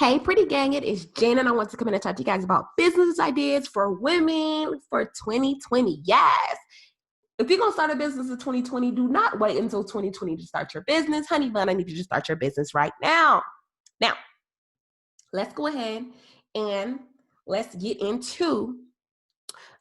Hey, pretty gang, it is Jen, and I want to come in and talk to you guys about business ideas for women for 2020. Yes. If you're going to start a business in 2020, do not wait until 2020 to start your business. Honey bun, I need you to start your business right now. Now, let's go ahead and let's get into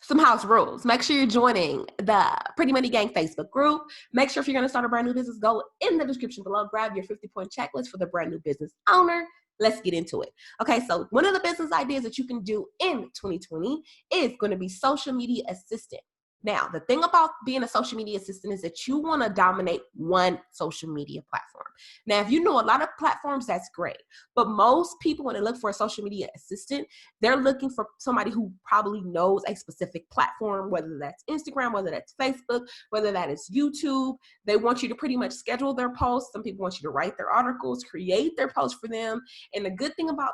some house rules. Make sure you're joining the Pretty Money Gang Facebook group. Make sure if you're going to start a brand new business, go in the description below, grab your 50-point checklist for the brand new business owner. Let's get into it. Okay, so one of the business ideas that you can do in 2020 is going to be social media assistant. Now, the thing about being a social media assistant is that you want to dominate one social media platform. Now, if you know a lot of platforms, that's great. But most people, when they look for a social media assistant, they're looking for somebody who probably knows a specific platform, whether that's Instagram, whether that's Facebook, whether that is YouTube. They want you to pretty much schedule their posts. Some people want you to write their articles, create their posts for them. And the good thing about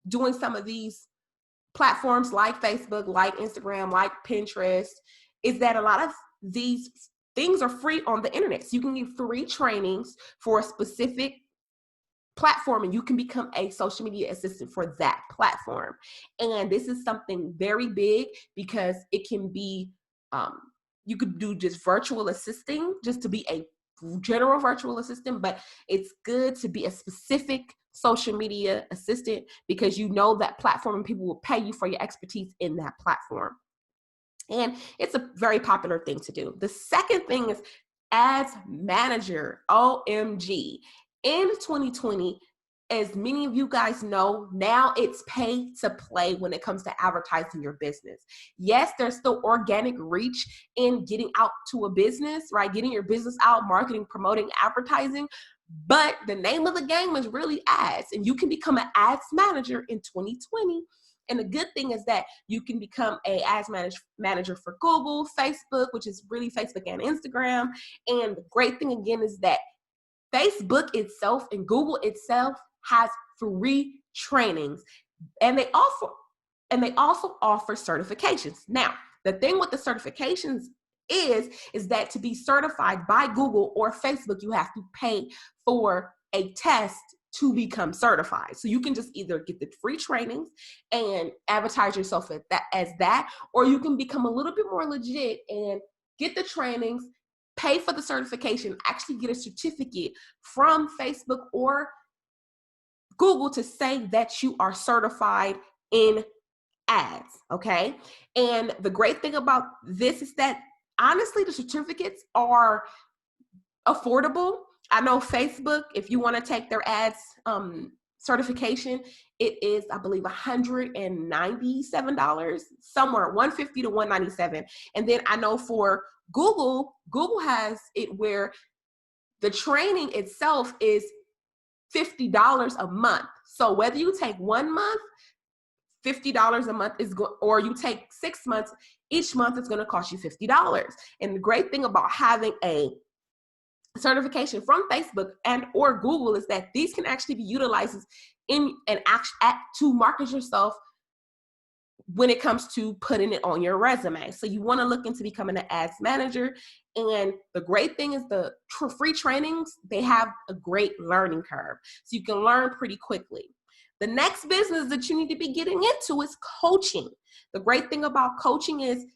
doing some of these platforms like Facebook, like Instagram, like Pinterest, is that a lot of these things are free on the internet. So you can get free trainings for a specific platform and you can become a social media assistant for that platform. And this is something very big because it can be, you could do just virtual assisting, just to be a general virtual assistant, but it's good to be a specific social media assistant because you know that platform and people will pay you for your expertise in that platform. And it's a very popular thing to do. The second thing is ads manager. OMG. In 2020, as many of you guys know, now it's pay to play when it comes to advertising your business. Yes, there's still organic reach in getting out to a business, right? Getting your business out, marketing, promoting, advertising. But the name of the game is really ads, and you can become an ads manager in 2020. And the good thing is that you can become a ads manager for Google, Facebook, which is really Facebook and Instagram. And the great thing again is that Facebook itself and Google itself has free trainings, and they also offer certifications. Now, the thing with the certifications is that to be certified by Google or Facebook, you have to pay for a test to become certified. So you can just either get the free trainings and advertise yourself as that, or you can become a little bit more legit and get the trainings, pay for the certification, actually get a certificate from Facebook or Google to say that you are certified in ads, okay? And the great thing about this is that honestly, the certificates are affordable. I know Facebook, if you want to take their ads certification, it is, I believe, $197, somewhere $150 to $197. And then I know for Google has it where the training itself is $50 a month. So whether you take 1 month, $50 a month or you take 6 months, each month is going to cost you $50. And the great thing about having a certification from Facebook and or Google is that these can actually be utilized in an to market yourself when it comes to putting it on your resume. So you want to look into becoming an ads manager. And the great thing is the free trainings, they have a great learning curve. So you can learn pretty quickly. The next business that you need to be getting into is coaching. The great thing about coaching is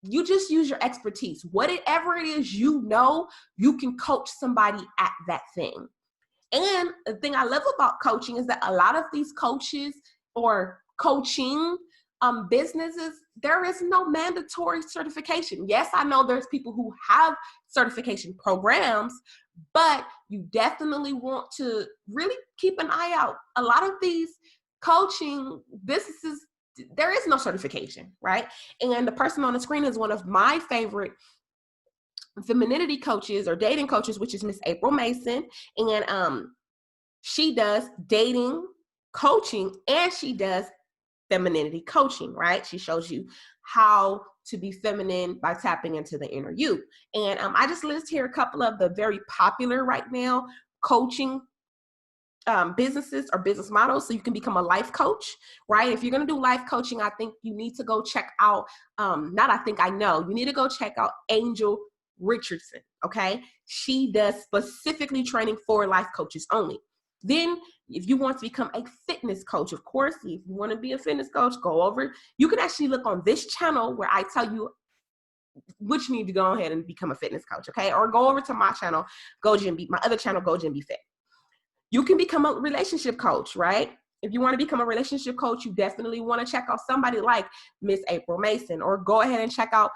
you just use your expertise. Whatever it is you know, you can coach somebody at that thing. And the thing I love about coaching is that a lot of these coaches or coaching businesses, there is no mandatory certification. Yes, I know there's people who have certification programs, but you definitely want to really keep an eye out. A lot of these coaching businesses, there is no certification, right? And the person on the screen is one of my favorite femininity coaches or dating coaches, which is Miss April Mason. And she does dating coaching and she does femininity coaching, right? She shows you how to be feminine by tapping into the inner you. And I just list here a couple of the very popular right now coaching businesses or business models, so you can become a life coach, right? If you're going to do life coaching, I think you need to go check out, you need to go check out Angel Richardson, okay? She does specifically training for life coaches only. Then if you want to become a fitness coach, of course, if you want to be a fitness coach, go over. You can actually look on this channel where I tell you which you need to go ahead and become a fitness coach, okay? Or go over to my channel, Go Gym Be, my other channel, Go Gym Be Fit. You can become a relationship coach, right? If you want to become a relationship coach, you definitely want to check out somebody like Miss April Mason, or go ahead and check out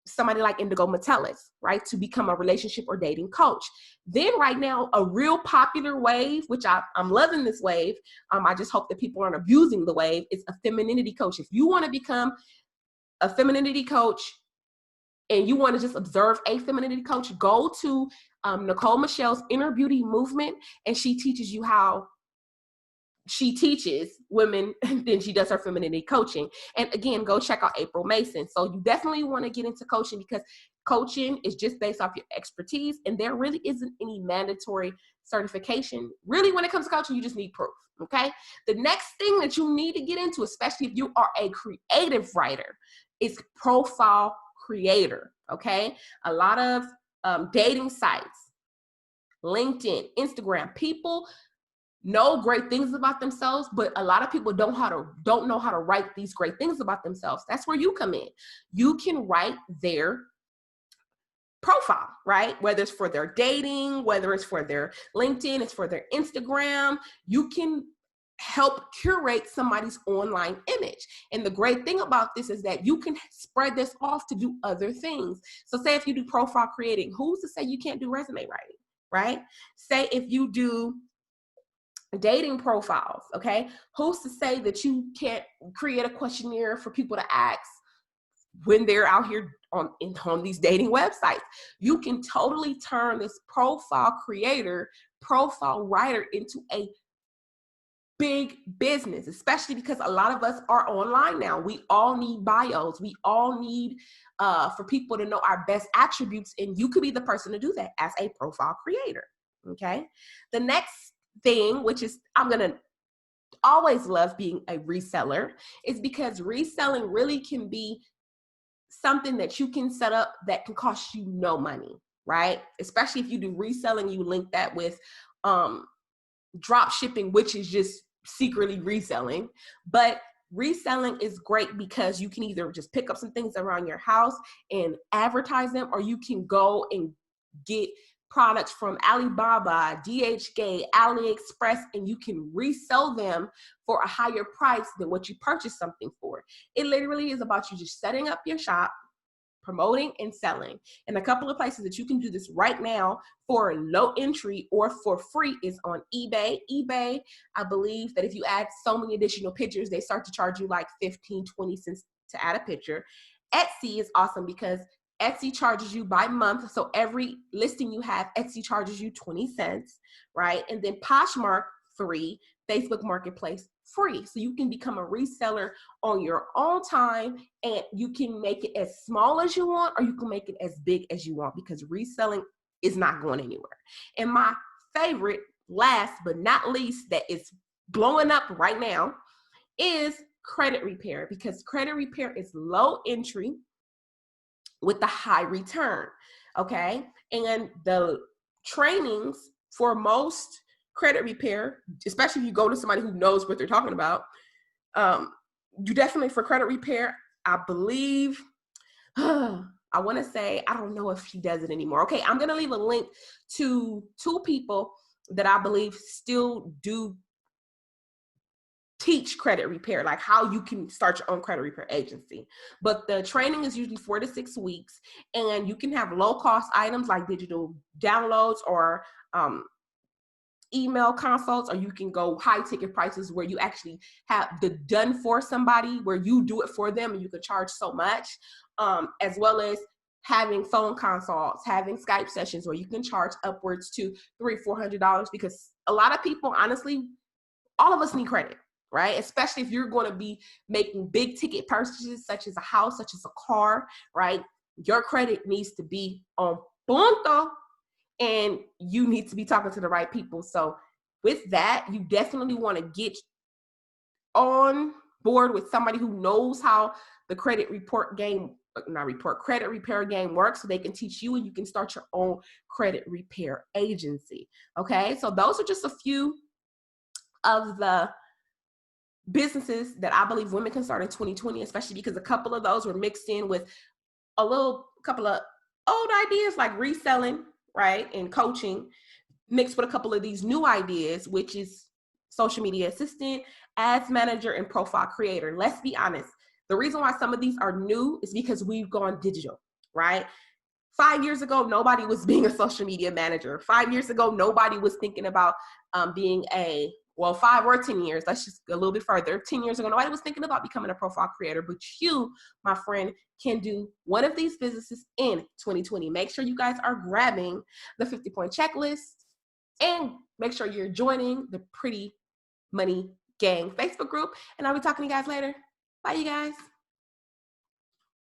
somebody like Indigo Metellus, right? To become a relationship or dating coach. Then right now, a real popular wave, which I'm loving this wave. I just hope that people aren't abusing the wave. Is a femininity coach. If you want to become a femininity coach and you want to just observe a femininity coach, go to Nicole Michelle's Inner Beauty Movement, and she teaches you how she teaches women, and then she does her femininity coaching. And again, go check out April Mason. So you definitely want to get into coaching, because coaching is just based off your expertise, and there really isn't any mandatory certification. Really, when it comes to coaching, you just need proof, okay? The next thing that you need to get into, especially if you are a creative writer, is profile creator, okay? A lot of dating sites, LinkedIn, Instagram, people know great things about themselves, but a lot of people don't know how to write these great things about themselves. That's where you come in. You can write their profile, right? Whether it's for their dating, whether it's for their LinkedIn, it's for their Instagram. You can help curate somebody's online image. And the great thing about this is that you can spread this off to do other things. So say if you do profile creating, who's to say you can't do resume writing, right? Say if you do dating profiles, okay? Who's to say that you can't create a questionnaire for people to ask when they're out here on these dating websites? You can totally turn this profile creator, profile writer into a big business, especially because a lot of us are online now. We all need bios. We all need for people to know our best attributes, and you could be the person to do that as a profile creator, okay? The next thing, which is I'm going to always love being a reseller, is because reselling really can be something that you can set up that can cost you no money, right? Especially if you do reselling, you link that with drop shipping, which is just secretly reselling. But reselling is great because you can either just pick up some things around your house and advertise them, or you can go and get products from Alibaba, DHgate, AliExpress, and you can resell them for a higher price than what you purchased something for. It literally is about you just setting up your shop, promoting and selling. And a couple of places that you can do this right now for low entry or for free is on eBay. eBay, I believe that if you add so many additional pictures, they start to charge you like 15, 20 cents to add a picture. Etsy is awesome because Etsy charges you by month. So every listing you have, Etsy charges you 20 cents, right? And then Poshmark, free. Facebook Marketplace, free. So you can become a reseller on your own time, and you can make it as small as you want, or you can make it as big as you want, because reselling is not going anywhere. And my favorite, last but not least, that is blowing up right now is credit repair, because credit repair is low entry with the high return, okay? And the trainings for most credit repair, especially if you go to somebody who knows what they're talking about, you definitely, for credit repair, I believe, I want to say, I don't know if she does it anymore. Okay, I'm going to leave a link to 2 people that I believe still do teach credit repair, like how you can start your own credit repair agency. But the training is usually 4 to 6 weeks, and you can have low cost items like digital downloads or email consults, or you can go high ticket prices where you actually have the done for somebody, where you do it for them and you can charge so much, as well as having phone consults, having Skype sessions where you can charge upwards to $300-$400, because a lot of people, honestly, all of us need credit, right? Especially if you're going to be making big ticket purchases, such as a house, such as a car, right? Your credit needs to be on punto, and you need to be talking to the right people. So with that, you definitely want to get on board with somebody who knows how the credit report game credit repair game works, so they can teach you and you can start your own credit repair agency. Okay, so those are just a few of the businesses that I believe women can start in 2020, especially because a couple of those were mixed in with couple of old ideas like reselling, right, and coaching, mixed with a couple of these new ideas, which is social media assistant, ads manager, and profile creator. Let's be honest. The reason why some of these are new is because we've gone digital, right? 5 years ago, nobody was being a social media manager. 5 years ago, nobody was thinking about being 5 or 10 years, let's just go a little bit further. 10 years ago, nobody was thinking about becoming a profile creator, but you, my friend, can do one of these businesses in 2020. Make sure you guys are grabbing the 50-point checklist and make sure you're joining the Pretty Money Gang Facebook group. And I'll be talking to you guys later. Bye, you guys.